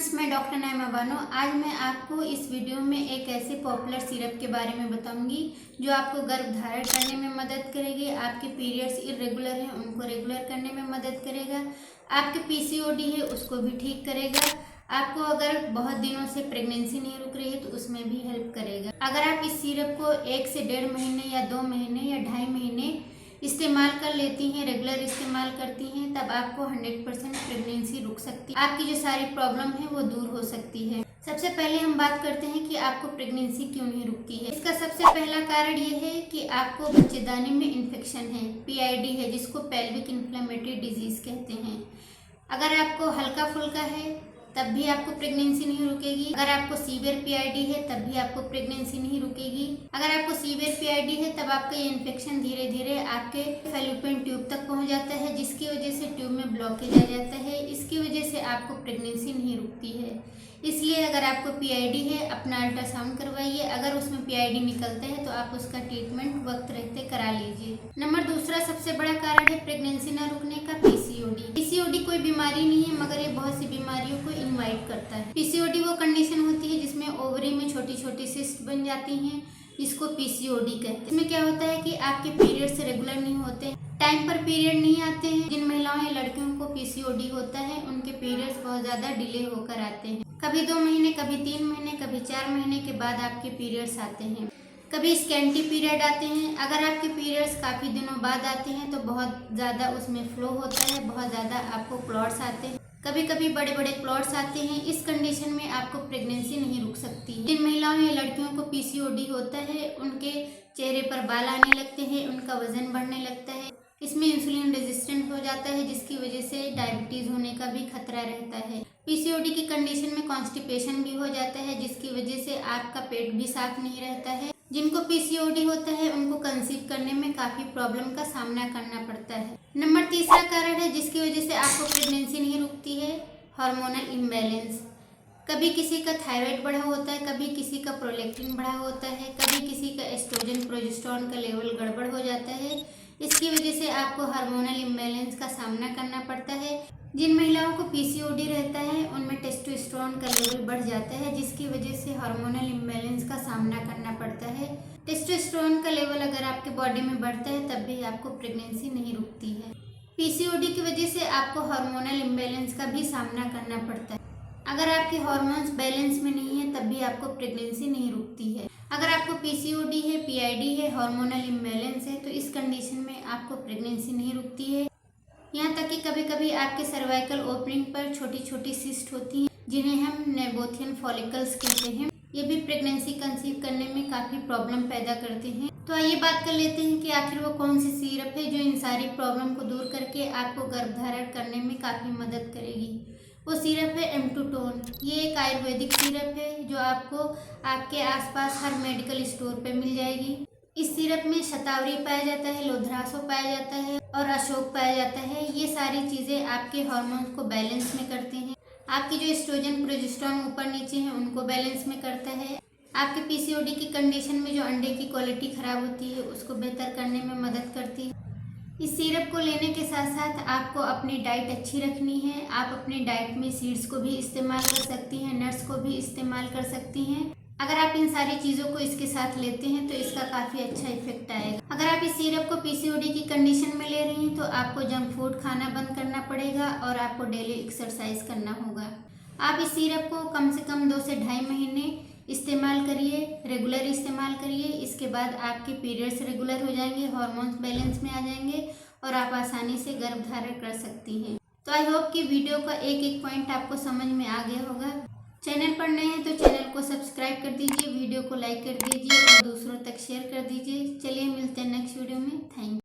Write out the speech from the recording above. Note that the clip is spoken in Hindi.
फ्रेंड्स, मैं डॉक्टर नाइमा बानो। आज मैं आपको इस वीडियो में एक ऐसे पॉपुलर सिरप के बारे में बताऊंगी जो आपको गर्भ धारण करने में मदद करेगी, आपके पीरियड्स इरेगुलर हैं उनको रेगुलर करने में मदद करेगा, आपके पीसीओडी है उसको भी ठीक करेगा, आपको अगर बहुत दिनों से प्रेगनेंसी नहीं रुक रही है तो उसमें भी हेल्प करेगा। अगर आप इस सिरप को 1 से 1.5 महीने या 2 महीने या 2.5 महीने इस्तेमाल कर लेती हैं, रेगुलर इस्तेमाल करती हैं, तब आपको 100% प्रेगनेंसी रुक सकती है। आपकी जो सारी प्रॉब्लम है वो दूर हो सकती है। सबसे पहले हम बात करते हैं कि आपको प्रेगनेंसी क्यों नहीं रुकती है। इसका सबसे पहला कारण ये है कि आपको बच्चेदानी में इन्फेक्शन है, पीआईडी है, जिसको पेल्विक इन्फ्लेमेटरी डिजीज कहते हैं। अगर आपको हल्का फुल्का है तब भी आपको प्रेगनेंसी नहीं रुकेगी। अगर आपको सीवियर पीआईडी है तब भी आपको प्रेगनेंसी नहीं रुकेगी। अगर आपको सीवियर पीआईडी है तब आपका ये इन्फेक्शन धीरे धीरे आपके फैलोपियन ट्यूब तक पहुंच जाता है, जिसकी वजह से ट्यूब में ब्लॉकेज आ जाता है। इसकी वजह से आपको प्रेगनेंसी नहीं रुकती है। इसलिए अगर आपको पीआईडी है अपना अल्ट्रासाउंड करवाइए। अगर उसमें पीआईडी निकलता है तो आप उसका ट्रीटमेंट वक्त रहते करा लीजिए। नंबर दूसरा सबसे बड़ा कारण है प्रेगनेंसी न रुकने का पीसीओडी। पीसीओडी कोई बीमारी नहीं है, मगर ये बहुत सी बीमारियों को इनवाइट करता है। पीसीओडी वो कंडीशन होती है जिसमें ओवरी में छोटी छोटी सिस्ट बन जाती हैं, जिसको पीसीओडी कहते हैं। इसमें क्या होता है कि आपके पीरियड्स रेगुलर नहीं होते, टाइम पर पीरियड नहीं आते हैं। जिन महिलाओं या लड़कियों को पीसीओडी होता है उनके पीरियड्स बहुत ज्यादा डिले होकर आते हैं। कभी 2 महीने, कभी 3 महीने, कभी 4 महीने के बाद आपके पीरियड्स आते हैं। कभी स्कैंटी पीरियड आते हैं। अगर आपके पीरियड्स काफी दिनों बाद आते हैं तो बहुत ज्यादा उसमें फ्लो होता है, बहुत ज्यादा आपको क्लॉट्स आते हैं, कभी कभी बड़े बड़े क्लॉट्स आते हैं। इस कंडीशन में आपको प्रेगनेंसी नहीं रुक सकती। जिन महिलाओं या लड़कियों को पीसीओडी होता है उनके चेहरे पर बाल आने लगते हैं, उनका वजन बढ़ने लगता है, इसमें इंसुलिन रेजिस्टेंट हो जाता है, जिसकी वजह से डायबिटीज होने का भी खतरा रहता है। पीसीओडी की कंडीशन में कॉन्स्टिपेशन भी हो जाता है, जिसकी वजह से आपका पेट भी साफ नहीं रहता है। जिनको पीसीओडी होता है उनको कंसीव करने में काफी प्रॉब्लम का सामना करना पड़ता है। नंबर तीसरा कारण है जिसकी वजह से आपको प्रेगनेंसी नहीं रुकती है, हार्मोनल इम्बैलेंस। कभी किसी का थायराइड बढ़ा होता है, कभी किसी का प्रोलैक्टिन बढ़ा होता है, कभी किसी का एस्ट्रोजन प्रोजेस्टेरोन का लेवल गड़बड़ हो जाता है। इसकी वजह से आपको हार्मोनल इम्बैलेंस का सामना करना पड़ता है। जिन महिलाओं को पीसीओडी रहता है उनमें टेस्टोस्टेरोन का लेवल बढ़ जाता है, जिसकी वजह से हार्मोनल इम्बैलेंस का सामना करना पड़ता है। टेस्टोस्टेरोन का लेवल अगर आपके बॉडी में बढ़ता है तब भी आपको प्रेगनेंसी नहीं रुकती है। पीसीओडी की वजह से आपको हार्मोनल इम्बैलेंस का भी सामना करना पड़ता है। अगर आपके हार्मोन्स बैलेंस में नहीं है तब भी आपको प्रेगनेंसी नहीं रुकती है। अगर आपको पीसीओडी है, पीआईडी है, हार्मोनल इम्बैलेंस है तो इस कंडीशन में आपको प्रेगनेंसी नहीं रुकती है। यहाँ तक कि कभी कभी आपके सर्वाइकल ओपनिंग पर छोटी छोटी सिस्ट होती हैं, जिन्हें हम नेबोथियन फॉलिकल्स कहते हैं। ये भी प्रेगनेंसी कंसीव करने में काफी प्रॉब्लम पैदा करते हैं। तो आइए बात कर लेते हैं कि आखिर वो कौन सी सिरप है जो इन सारी प्रॉब्लम को दूर करके आपको गर्भधारण करने में काफी मदद करेगी। वो सिरप है एम्टूटोन। ये एक आयुर्वेदिक सिरप है जो आपको आपके आसपास हर मेडिकल स्टोर पे मिल जाएगी। इस सिरप में शतावरी पाया जाता है, लोधरासो पाया जाता है और अशोक पाया जाता है। ये सारी चीजें आपके हार्मोन्स को बैलेंस में करते हैं। आपकी जो एस्ट्रोजन प्रोजेस्टेरोन ऊपर नीचे हैं उनको बैलेंस में करता है। आपके पीसीओडी की कंडीशन में जो अंडे की क्वालिटी खराब होती है उसको बेहतर करने में मदद करती है। इस सिरप को लेने के साथ साथ आपको अपनी डाइट अच्छी रखनी है। आप अपनी डाइट में सीड्स को भी इस्तेमाल कर सकती हैं, नट्स को भी इस्तेमाल कर सकती हैं। अगर आप इन सारी चीज़ों को इसके साथ लेते हैं तो इसका काफ़ी अच्छा इफेक्ट आएगा। अगर आप इस सिरप को पीसीओडी की कंडीशन में ले रही हैं तो आपको जंक फूड खाना बंद करना पड़ेगा और आपको डेली एक्सरसाइज करना होगा। आप इस सिरप को कम से कम 2 से 2.5 महीने इस्तेमाल करिए, रेगुलर इस्तेमाल करिए। इसके बाद आपके पीरियड्स रेगुलर हो जाएंगे, हार्मोन्स बैलेंस में आ जाएंगे और आप आसानी से गर्भधारण कर सकती हैं। तो आई होप कि वीडियो का एक एक पॉइंट आपको समझ में आ गया होगा। चैनल पर नए हैं तो चैनल को सब्सक्राइब कर दीजिए, वीडियो को लाइक कर दीजिए और दूसरों तक शेयर कर दीजिए। चलिए मिलते हैं नेक्स्ट वीडियो में। Thank you.